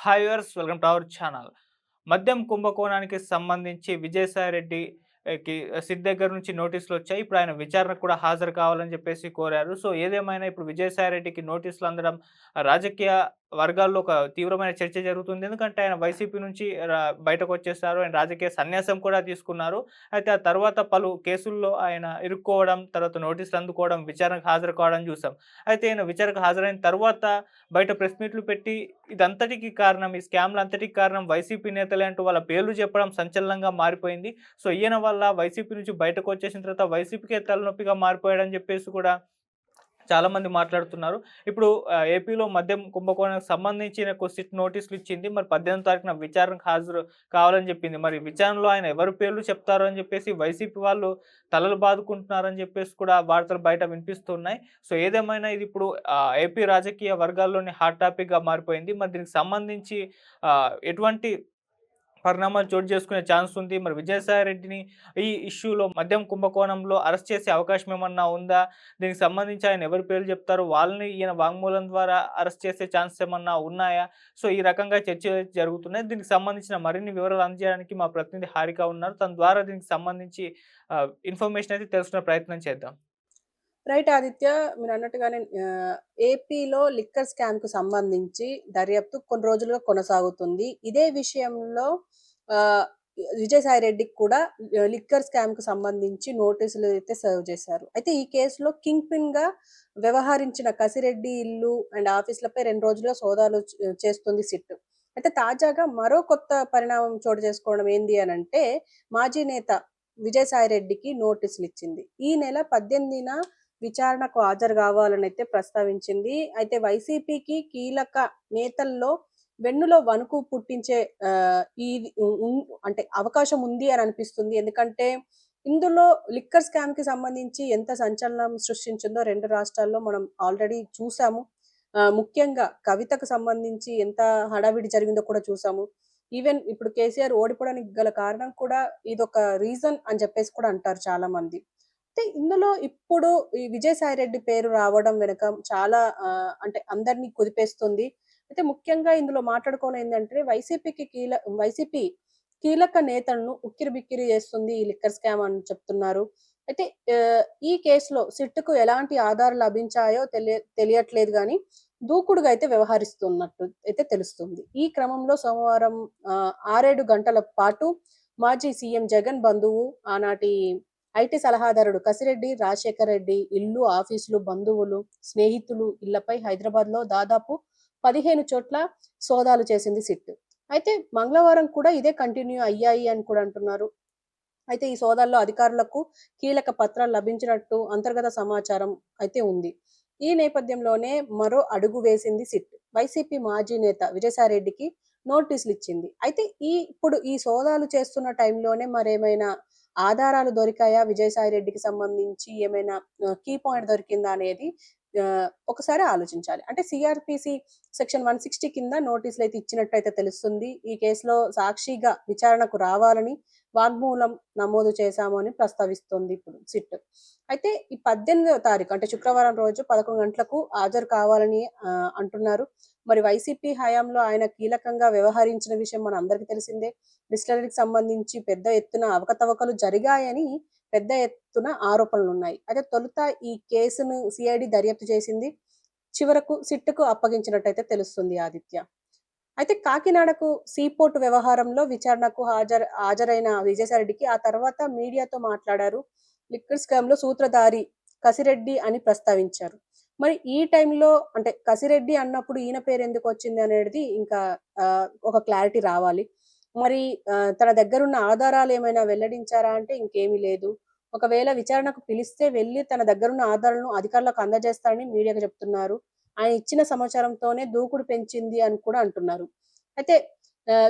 Hi viewers, welcome to our channel. మద్యం కుంభకోణానికి సంబంధించి Vijayasai Reddy SIT దగ్గర నుంచి నోటీసులొచ్చాయి. ఇప్పుడు ఆయన విచారణకు కూడా హాజరు కావాలని చెప్పేసి కోరారు. సో, ఏదేమైనా ఇప్పుడు విజయసాయి రెడ్డికి నోటీసులు అందడం రాజకీయ వర్గాల్లో ఒక తీవ్రమైన చర్చ జరుగుతుంది. ఎందుకంటే ఆయన వైసీపీ నుంచి బయటకొచ్చేసారు. ఆయన రాజకీయ సన్యాసం కూడా తీసుకున్నారు. అయితే ఆ తర్వాత పలు కేసుల్లో ఆయన ఇరుక్కోవడం, తర్వాత నోటీసులు అందుకోవడం, విచారణకు హాజరు కావడం చూసాం. అయితే ఈయన విచారణకు హాజరైన తర్వాత బయట ప్రెస్ మీట్లు పెట్టి ఇదంతటికి కారణం, ఈ స్కామ్‌లంతటికి కారణం వైసీపీ నేతలే అంటూ వాళ్ళ పేర్లు చెప్పడం సంచలనంగా మారిపోయింది. సో, ఈయన వల్ల వైసీపీ నుంచి బయటకొచ్చేసిన తర్వాత వైసీపీకే తలనొప్పిగా మారిపోయాడని చెప్పేసి కూడా చాలామంది మాట్లాడుతున్నారు. ఇప్పుడు ఏపీలో మద్యం కుంభకోణానికి సంబంధించి ఈయనకు సిట్ నోటీసులు ఇచ్చింది. మరి 18వ తారీఖున విచారణకు హాజరు కావాలని చెప్పింది. మరి విచారణలో ఆయన ఎవరి పేర్లు చెప్తారో అని చెప్పేసి వైసీపీ వాళ్ళు తలలు బాదుకుంటున్నారని చెప్పేసి కూడా వార్తలు బయట వినిపిస్తున్నాయి. సో, ఏదేమైనా ఇది ఇప్పుడు ఏపీ రాజకీయ వర్గాల్లోని హాట్ టాపిక్‌గా మారిపోయింది. మరి దీనికి సంబంధించి ఎటువంటి పరిణామాలు చోటు చేసుకునే ఛాన్స్ ఉంది. మరి విజయసాయి రెడ్డిని ఈ ఇష్యూలో మద్యం కుంభకోణంలో అరెస్ట్ చేసే అవకాశం ఏమన్నా ఉందా? దీనికి సంబంధించి ఆయన ఎవరి పేర్లు చెప్తారు? వాళ్ళని ఈయన వాంగ్మూలం ద్వారా అరెస్ట్ చేసే ఛాన్సెస్ ఏమన్నా ఉన్నాయా? సో, ఈ రకంగా చర్చలు జరుగుతున్నాయి. దీనికి సంబంధించిన మరిన్ని వివరాలు అందజేయడానికి మా ప్రతినిధి హారిక ఉన్నారు. తన ద్వారా దీనికి సంబంధించి ఇన్ఫర్మేషన్ అయితే తెలుసుకునే ప్రయత్నం చేద్దాం. రైట్ ఆదిత్య. మీరన్నట్టుగానే ఏపీలో లిక్కర్ స్కామ్‌కు సంబంధించి దర్యాప్తు కొన్ని రోజులుగా కొనసాగుతుంది. ఇదే విషయంలో ఆహ్, విజయసాయి రెడ్డికి కూడా లిక్కర్ స్కామ్‌కు సంబంధించి నోటీసులు అయితే సర్వ్ చేశారు. అయితే ఈ కేసులో కింగ్ పిన్‌గా వ్యవహరించిన కసిరెడ్డి ఇల్లు అండ్ ఆఫీస్‌లపై 2 రోజులుగా సోదాలు చేస్తుంది సిట్. అయితే తాజాగా మరో కొత్త పరిణామం చోటు చేసుకోవడం ఏంది అనంటే, మాజీ నేత విజయసాయి రెడ్డికి నోటీసులిచ్చింది. ఈ నెల 18న విచారణకు హాజరు కావాలనైతే ప్రస్తావించింది. అయితే వైసీపీకి కీలక నేతల్లో వెన్నులో వణుకు పుట్టించే ఇది అంటే అవకాశం ఉంది అని అనిపిస్తుంది. ఎందుకంటే ఇందులో లిక్కర్ స్కామ్‌కి సంబంధించి ఎంత సంచలనం సృష్టించిందో 2 రాష్ట్రాల్లో మనం ఆల్రెడీ చూసాము. ముఖ్యంగా కవితకు సంబంధించి ఎంత హడావిడి జరిగిందో కూడా చూసాము. ఈవెన్ ఇప్పుడు కేసీఆర్ ఓడిపోవడానికి గల కారణం కూడా ఇదొక రీజన్ అని చెప్పేసి కూడా అంటారు చాలామంది. అయితే ఇందులో ఇప్పుడు ఈ విజయసాయిరెడ్డి పేరు రావడం వెనక చాలా అంటే అందరిని కుదిపేస్తుంది. అయితే ముఖ్యంగా ఇందులో మాట్లాడుకోవాలేందంటే వైసీపీ కీలక నేతలను ఉక్కిరిబిక్కిరి చేస్తుంది ఈ లిక్కర్ స్కామ్ అని చెప్తున్నారు. అయితే ఈ కేసులో సిట్‌కు ఎలాంటి ఆధారాలు లభించాయో తెలియట్లేదు గానీ, దూకుడుగా అయితే వ్యవహరిస్తున్నట్టు అయితే తెలుస్తుంది. ఈ క్రమంలో సోమవారం 6, 7 గంటల పాటు మాజీ సీఎం జగన్ బంధువు, ఆనాటి ఐటీ సలహాదారుడు కసిరెడ్డి రాజశేఖర్ రెడ్డి ఇల్లు, ఆఫీసులు, బంధువులు, స్నేహితులు ఇళ్లపై హైదరాబాద్‌లో దాదాపు 15 చోట్ల సోదాలు చేసింది సిట్. అయితే మంగళవారం కూడా ఇదే కంటిన్యూ అయ్యాయి అని కూడా అంటున్నారు. అయితే ఈ సోదాల్లో అధికారులకు కీలక పత్రాలు లభించినట్టు అంతర్గత సమాచారం అయితే ఉంది. ఈ నేపథ్యంలోనే మరో అడుగు వేసింది సిట్. వైసీపీ మాజీ నేత విజయసాయిరెడ్డికి నోటీసులిచ్చింది. అయితే ఇప్పుడు ఈ సోదాలు చేస్తున్న టైంలోనే మరేమైనా ఆధారాలు దొరికాయా? విజయసాయిరెడ్డికి సంబంధించి ఏమైనా కీ పాయింట్ దొరికిందా అనేది ఒకసారి ఆలోచించాలి. అంటే సీఆర్‌పీసీ సెక్షన్ 160 కింద నోటీసులైతే ఇచ్చినట్టయితే తెలుస్తుంది. ఈ కేసులో సాక్షిగా విచారణకు రావాలని వాగ్మూలం నమోదు చేశాము అని ప్రస్తావిస్తోంది ఇప్పుడు సిట్. అయితే ఈ 18వ తారీఖు అంటే శుక్రవారం రోజు 11 గంటలకు హాజరు కావాలని అంటున్నారు. మరి వైసీపీ హయాంలో ఆయన కీలకంగా వ్యవహరించిన విషయం మనందరికీ తెలిసిందే. డిస్టిలరీకి సంబంధించి పెద్ద ఎత్తున అవకతవకలు జరిగాయని పెద్ద ఎత్తున ఆరోపణలున్నాయి. అయితే తొలుత ఈ కేసును సీఐడీ దర్యాప్తు చేసింది. చివరకు సిట్‌కు అప్పగించినట్టయితే తెలుస్తుంది ఆదిత్య. అయితే కాకినాడకు సీపోర్ట్ వ్యవహారంలో విచారణకు హాజరైన విజయసాయిరెడ్డికి ఆ తర్వాత మీడియాతో మాట్లాడారు. లిక్కర్ స్కామ్‌లో సూత్రధారి కసిరెడ్డి అని ప్రస్తావించారు. మరి ఈ టైంలో అంటే కసిరెడ్డి అన్నప్పుడు ఈయన పేరెందుకొచ్చింది అనేది ఇంకా ఒక క్లారిటీ రావాలి. మరి తన దగ్గరున్న ఆధారాలేమైనా వెల్లడించారా అంటే ఇంకేమీ లేదు. ఒకవేళ విచారణకు పిలిస్తే వెళ్లి తన దగ్గరున్న ఆధారాలను అధికారులకు అందజేస్తారని మీడియాకు చెప్తున్నారు. ఆయన ఇచ్చిన సమాచారంతోనే దూకుడు పెంచింది అని కూడా అంటున్నారు. అయితే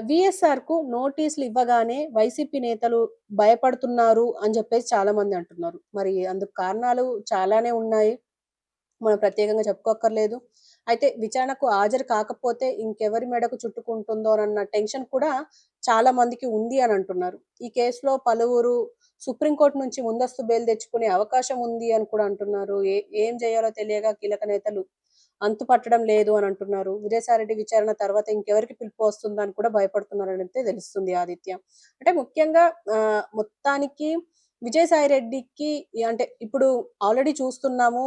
వీఎస్ఆర్‌కు నోటీసులు ఇవ్వగానే వైసీపీ నేతలు భయపడుతున్నారు అని చెప్పేసి చాలామంది అంటున్నారు. మరి అందుకు కారణాలు చాలానే ఉన్నాయి. మనం ప్రత్యేకంగా చెప్పుకోక్కర్లేదు. అయితే విచారణకు హాజరు కాకపోతే ఇంకెవరి మెడకు చుట్టుకుంటుందోనన్న టెన్షన్ కూడా చాలా మందికి ఉంది అని అంటున్నారు. ఈ కేసులో పలువురు సుప్రీంకోర్టు నుంచి ముందస్తు బెయిల్ తెచ్చుకునే అవకాశం ఉంది అని కూడా అంటున్నారు. ఏం చేయాలో తెలియక కీలక నేతలు అంతుపట్టడం లేదు అని అంటున్నారు. విజయసాయిరెడ్డి విచారణ తర్వాత ఇంకెవరికి పిలుపు వస్తుందని కూడా భయపడుతున్నారనైతే తెలుస్తుంది ఆదిత్య. అంటే ముఖ్యంగా మొత్తానికి విజయసాయిరెడ్డికి అంటే ఇప్పుడు ఆల్రెడీ చూస్తున్నాము.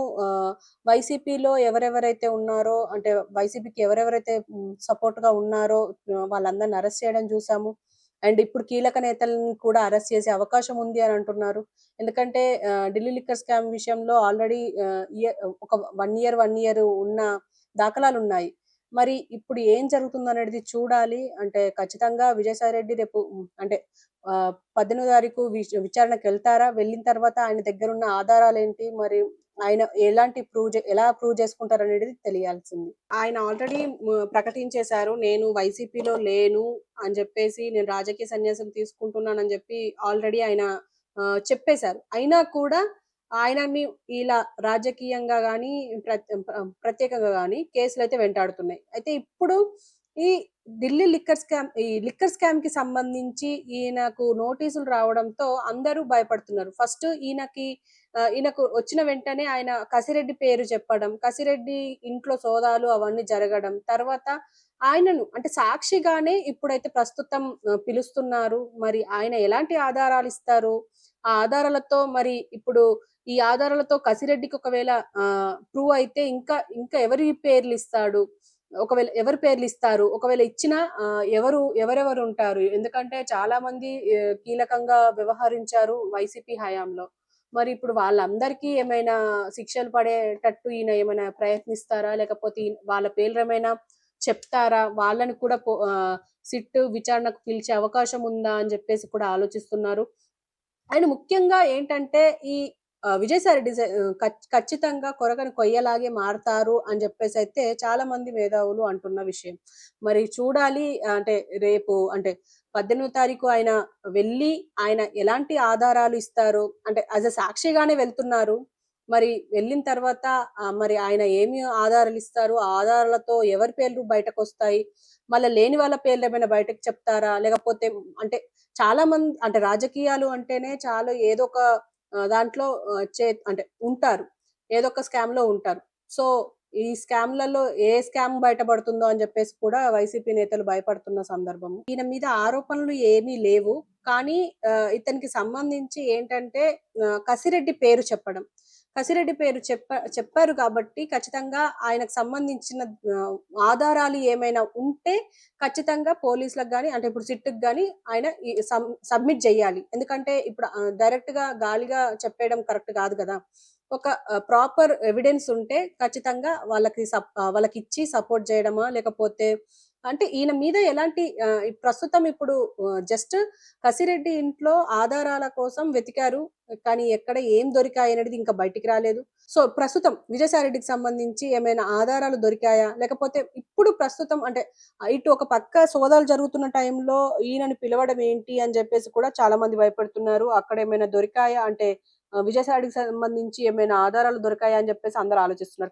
వైసీపీలో ఎవరెవరైతే ఉన్నారో అంటే వైసీపీకి ఎవరెవరైతే సపోర్ట్‌గా ఉన్నారో వాళ్ళందరిని అరెస్ట్ చేయడం చూసాము. అండ్ ఇప్పుడు కీలక నేతలని కూడా అరెస్ట్ చేసే అవకాశం ఉంది అని అంటున్నారు. ఎందుకంటే ఢిల్లీ లిక్కర్ స్కామ్ విషయంలో ఆల్రెడీ ఒక 1 ఇయర్ ఉన్న దాఖలాలున్నాయి. మరి ఇప్పుడు ఏం జరుగుతుందనేది చూడాలి. అంటే ఖచ్చితంగా విజయసాయిరెడ్డి రేపు అంటే 18వ తారీఖు విచారణకెళ్తారా? వెళ్ళిన తర్వాత ఆయన దగ్గరున్న ఆధారాలేంటి? మరి ఆయన ఎలా ప్రూవ్ చేసుకుంటారనేది తెలియాల్సింది. ఆయన ఆల్రెడీ ప్రకటించేశారు. నేను వైసీపీలో లేను అని జెప్పేసి, నేను రాజకీయ సన్యాసం తీసుకుంటున్నానని జెప్పి ఆల్రెడీ ఆయన చెప్పేశారు. అయినా కూడా ఆయనని ఇలా రాజకీయంగా గానీ, ప్రత్యేకంగా గానీ కేసులైతే వెంటాడుతున్నాయి. అయితే ఇప్పుడు ఈ ఈ లిక్కర్ స్కామ్‌కి సంబంధించి ఈయనకు నోటీసులు రావడంతో అందరూ భయపడుతున్నారు. ఫస్ట్ ఈయనకు వచ్చిన వెంటనే ఆయన కసిరెడ్డి పేరు చెప్పడం, కసిరెడ్డి ఇంట్లో సోదాలు అవన్నీ జరగడం, తర్వాత ఆయనను అంటే సాక్షిగానే ఇప్పుడైతే ప్రస్తుతం పిలుస్తున్నారు. మరి ఆయన ఎలాంటి ఆధారాలిస్తారు? ఆ ఆధారాలతో మరి ఇప్పుడు ఈ ఆధారాలతో కసిరెడ్డికి ఒకవేళ ప్రూవ్ అయితే ఇంకా ఎవరి పేర్లిస్తాడు? ఒకవేళ ఎవరి పేర్లిస్తారు? ఒకవేళ ఇచ్చినా ఎవరెవరుంటారు? ఎందుకంటే చాలా మంది కీలకంగా వ్యవహరించారు వైసీపీ హయాంలో. మరి ఇప్పుడు వాళ్ళందరికీ ఏమైనా శిక్షలు పడేటట్టు ఈయన ఏమైనా ప్రయత్నిస్తారా? లేకపోతే వాళ్ళ పేర్లేమైనా చెప్తారా? వాళ్ళని కూడా సిట్ విచారణకు పిలిచే అవకాశం ఉందా? అని జెప్పేసి కూడా ఆలోచిస్తున్నారు. అండ్ ముఖ్యంగా ఏంటంటే ఈ విజయసాయిరెడ్డి ఖచ్చితంగా కొరకని కొయ్యలాగే మారతారు అని జెప్పేసైతే చాలా మంది మేధావులు అంటున్న విషయం. మరి చూడాలి. అంటే రేపు అంటే 18వ తారీఖు ఆయన వెళ్ళి ఆయన ఎలాంటి ఆధారాలు ఇస్తారు? అంటే సాక్షిగానే వెళ్తున్నారు. మరి వెళ్ళిన తర్వాత మరి ఆయన ఏమి ఆధారాలిస్తారు? ఆ ఆధారాలతో ఎవరి పేర్లు బయటకొస్తాయి? మళ్ళా లేని వాళ్ళ పేర్లేమైనా బయటకు చెప్తారా? లేకపోతే అంటే చాలా అంటే రాజకీయాలు అంటేనే చాలా ఏదో ఒక దాంట్లో అంటే ఉంటారు. ఏదో ఒక స్కామ్‌లో ఉంటారు. సో, ఈ స్కామ్‌లలో ఏ స్కామ్ బయటపడుతుందో అని జెప్పేసి కూడా వైసీపీ నేతలు భయపడుతున్న సందర్భం. ఈయన మీద ఆరోపణలు ఏమీ లేవు. కానీ ఇతనికి సంబంధించి ఏంటంటే కసిరెడ్డి పేరు చెప్పడం. కసిరెడ్డి పేరు చెప్పారు కాబట్టి ఖచ్చితంగా ఆయనకు సంబంధించిన ఆధారాలు ఏమైనా ఉంటే ఖచ్చితంగా పోలీసులకు గాని, అంటే ఇప్పుడు సిట్‌కి గాని ఆయన ఈ సబ్మిట్ జేయాలి. ఎందుకంటే ఇప్పుడు డైరెక్ట్‌గా గాలిగా చెప్పేయడం కరెక్ట్ గాదు గదా! ఒక ప్రాపర్ ఎవిడెన్స్ ఉంటే ఖచ్చితంగా వాళ్ళకిచ్చి సపోర్ట్ జేయడమా, లేకపోతే అంటే ఈయన మీద ఎలాంటి ప్రస్తుతం ఇప్పుడు జస్ట్ కసిరెడ్డి ఇంట్లో ఆధారాల కోసం వెతికారు. కానీ ఎక్కడ ఏం దొరికాయనేది ఇంకా బయటికి రాలేదు. సో, ప్రస్తుతం విజయసాయిరెడ్డికి సంబంధించి ఏమైనా ఆధారాలు దొరికాయా? లేకపోతే ఇప్పుడు ప్రస్తుతం అంటే ఇటు ఒక పక్క సోదాలు జరుగుతున్న టైంలో ఈయనని పిలవడం ఏంటి అని జెప్పేసి కూడా చాలా మంది భయపడుతున్నారు. అక్కడేమైనా దొరికాయా? అంటే విజయసాయిరెడ్డికి సంబంధించి ఏమైనా ఆధారాలు దొరికాయా అని జెప్పేసి అందరూ ఆలోచిస్తున్నారు.